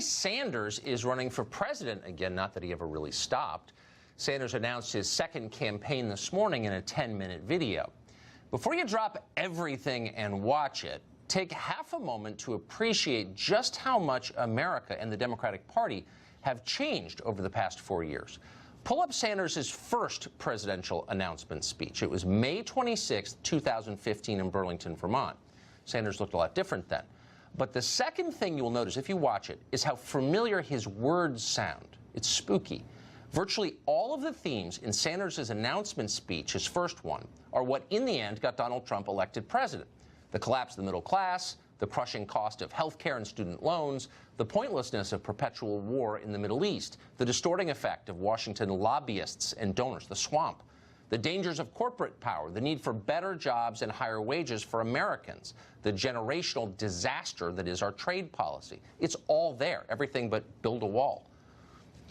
Sanders is running for president again, not that he ever really stopped. Sanders announced his second campaign this morning in a 10-minute video. Before you drop everything and watch it, take half a moment to appreciate just how much America and the Democratic Party have changed over the past 4 years. Pull up Sanders' first presidential announcement speech. It was May 26, 2015 in Burlington, Vermont. Sanders looked a lot different then. But the second thing you'll notice if you watch it is how familiar his words sound. It's spooky. Virtually all of the themes in Sanders' announcement speech, his first one, are what in the end got Donald Trump elected president. The collapse of the middle class, the crushing cost of health care and student loans, the pointlessness of perpetual war in the Middle East, the distorting effect of Washington lobbyists and donors, the swamp, the dangers of corporate power, the need for better jobs and higher wages for Americans, the generational disaster that is our trade policy. It's all there, everything but build a wall.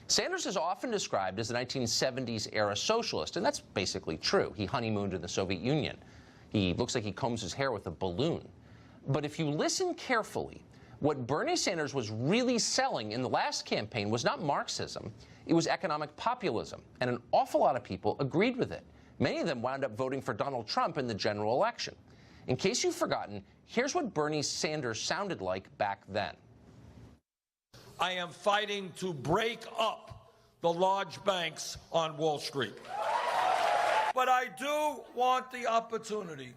Sanders is often described as a 1970s-era socialist, and that's basically true. He honeymooned in the Soviet Union. He looks like he combs his hair with a balloon. But if you listen carefully, what Bernie Sanders was really selling in the last campaign was not Marxism, it was economic populism, and an awful lot of people agreed with it. Many of them wound up voting for Donald Trump in the general election. In case you've forgotten, here's what Bernie Sanders sounded like back then. I am fighting to break up the large banks on Wall Street. But I do want the opportunity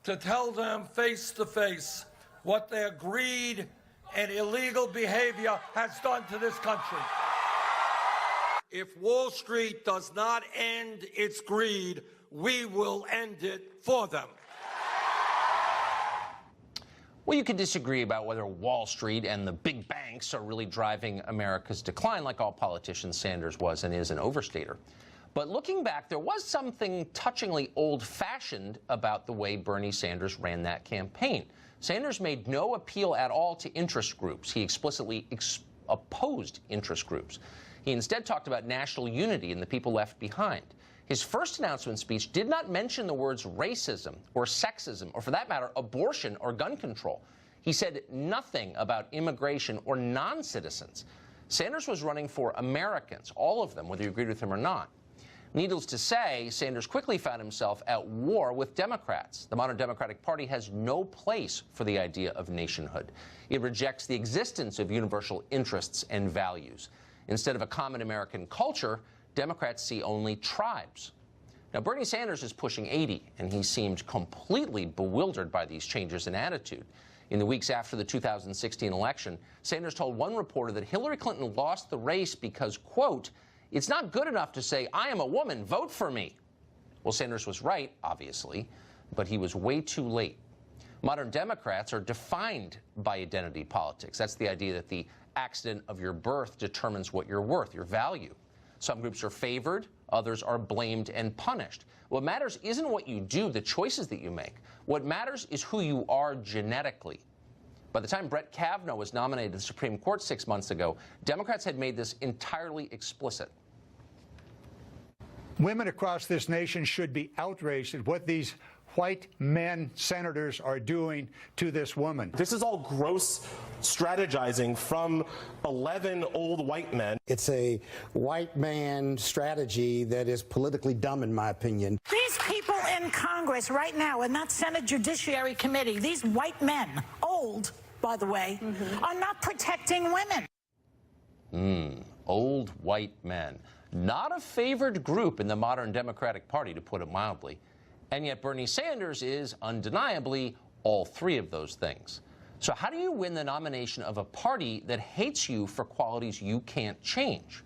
to tell them face to face what their greed and illegal behavior has done to this country. If Wall Street does not end its greed, we will end it for them. Well, you could disagree about whether Wall Street and the big banks are really driving America's decline, like all politicians Sanders was and is an overstater. But looking back, there was something touchingly old-fashioned about the way Bernie Sanders ran that campaign. Sanders made no appeal at all to interest groups. He explicitly opposed interest groups. He instead talked about national unity and the people left behind. His first announcement speech did not mention the words racism or sexism or, for that matter, abortion or gun control. He said nothing about immigration or non-citizens. Sanders was running for Americans, all of them, whether you agreed with him or not. Needless to say, Sanders quickly found himself at war with Democrats. The modern Democratic Party has no place for the idea of nationhood. It rejects the existence of universal interests and values. Instead of a common American culture, Democrats see only tribes. Now, Bernie Sanders is pushing 80, and he seemed completely bewildered by these changes in attitude. In the weeks after the 2016 election, Sanders told one reporter that Hillary Clinton lost the race because, quote, "It's not good enough to say, I am a woman, vote for me." Well, Sanders was right, obviously, but he was way too late. Modern Democrats are defined by identity politics. That's the idea that the accident of your birth determines what you're worth, your value. Some groups are favored, others are blamed and punished. What matters isn't what you do, the choices that you make. What matters is who you are genetically. By the time Brett Kavanaugh was nominated to the Supreme Court 6 months ago, Democrats had made this entirely explicit. Women across this nation should be outraged at what these white men senators are doing to this woman. This is all gross strategizing from 11 old white men. It's a white man strategy that is politically dumb, in my opinion. These people in Congress right now, in that Senate Judiciary Committee, these white men, old, by the way, are not protecting women. Old white men. Not a favored group in the modern Democratic Party, to put it mildly. And yet Bernie Sanders is undeniably all three of those things. So how do you win the nomination of a party that hates you for qualities you can't change?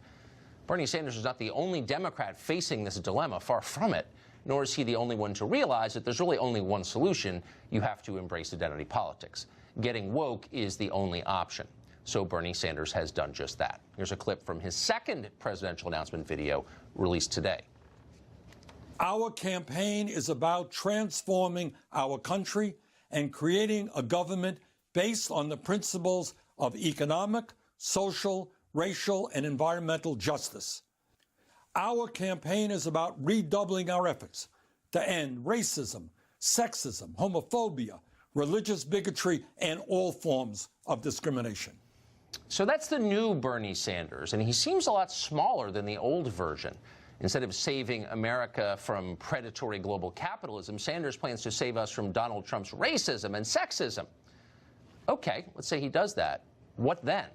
Bernie Sanders is not the only Democrat facing this dilemma, far from it, nor is he the only one to realize that there's really only one solution. You have to embrace identity politics. Getting woke is the only option. So Bernie Sanders has done just that. Here's a clip from his second presidential announcement video released today. Our campaign is about transforming our country and creating a government based on the principles of economic, social, racial, and environmental justice. Our campaign is about redoubling our efforts to end racism, sexism, homophobia, religious bigotry, and all forms of discrimination. So that's the new Bernie Sanders, and he seems a lot smaller than the old version. Instead of saving America from predatory global capitalism, Sanders plans to save us from Donald Trump's racism and sexism. Okay, let's say he does that. What then?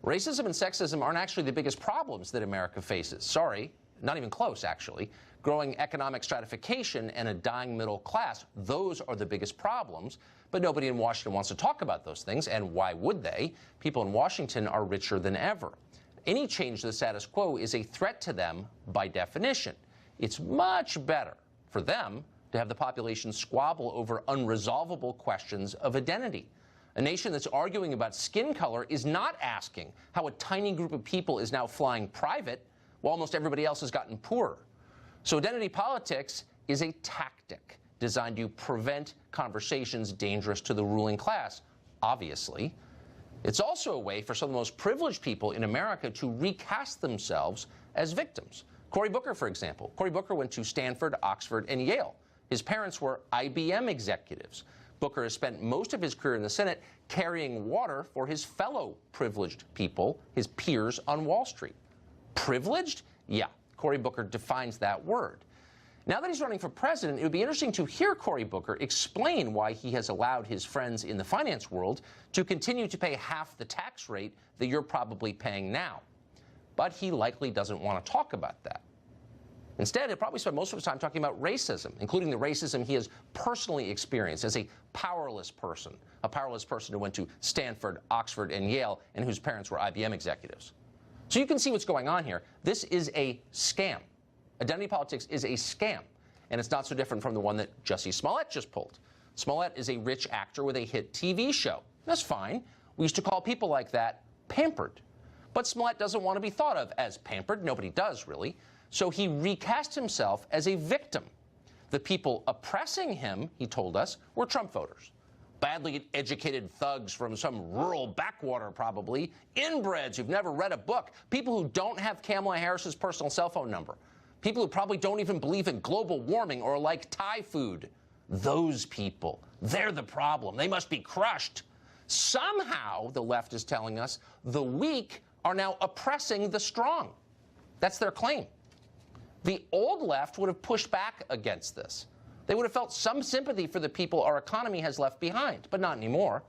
Racism and sexism aren't actually the biggest problems that America faces. Sorry, not even close, actually. Growing economic stratification and a dying middle class, those are the biggest problems. But nobody in Washington wants to talk about those things, and why would they? People in Washington are richer than ever. Any change to the status quo is a threat to them by definition. It's much better for them to have the population squabble over unresolvable questions of identity. A nation that's arguing about skin color is not asking how a tiny group of people is now flying private while almost everybody else has gotten poorer. So identity politics is a tactic designed to prevent conversations dangerous to the ruling class, obviously. It's also a way for some of the most privileged people in America to recast themselves as victims. Cory Booker, for example. Cory Booker went to Stanford, Oxford, and Yale. His parents were IBM executives. Booker has spent most of his career in the Senate carrying water for his fellow privileged people, his peers on Wall Street. Privileged? Yeah, Cory Booker defines that word. Now that he's running for president, it would be interesting to hear Cory Booker explain why he has allowed his friends in the finance world to continue to pay half the tax rate that you're probably paying now. But he likely doesn't want to talk about that. Instead, he'll probably spend most of his time talking about racism, including the racism he has personally experienced as a powerless person who went to Stanford, Oxford, and Yale, and whose parents were IBM executives. So you can see what's going on here. This is a scam. Identity politics is a scam, and it's not so different from the one that Jussie Smollett just pulled. Smollett is a rich actor with a hit TV show. That's fine. We used to call people like that pampered. But Smollett doesn't want to be thought of as pampered. Nobody does, really. So he recast himself as a victim. The people oppressing him, he told us, were Trump voters. Badly educated thugs from some rural backwater, probably. Inbreds who've never read a book. People who don't have Kamala Harris's personal cell phone number. People who probably don't even believe in global warming or like Thai food. Those people, they're the problem. They must be crushed. Somehow, the left is telling us, the weak are now oppressing the strong. That's their claim. The old left would have pushed back against this. They would have felt some sympathy for the people our economy has left behind, but not anymore.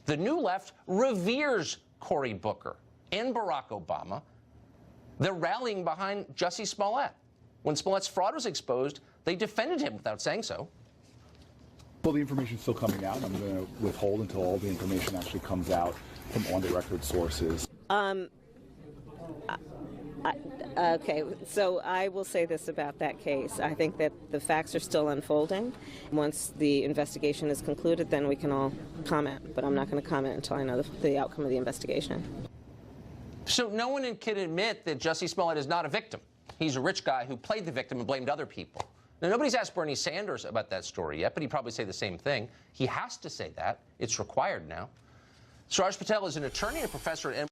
The new left reveres Cory Booker and Barack Obama. They're rallying behind Jussie Smollett. When Smollett's fraud was exposed, they defended him without saying so. Well, the information's still coming out. I'm going to withhold until all the information actually comes out from on-the-record sources. Okay, so I will say this about that case. I think that the facts are still unfolding. Once the investigation is concluded, then we can all comment. But I'm not going to comment until I know the outcome of the investigation. So no one can admit that Jussie Smollett is not a victim. He's a rich guy who played the victim and blamed other people. Now, nobody's asked Bernie Sanders about that story yet, but he'd probably say the same thing. He has to say that. It's required now. Suraj Patel is an attorney and professor at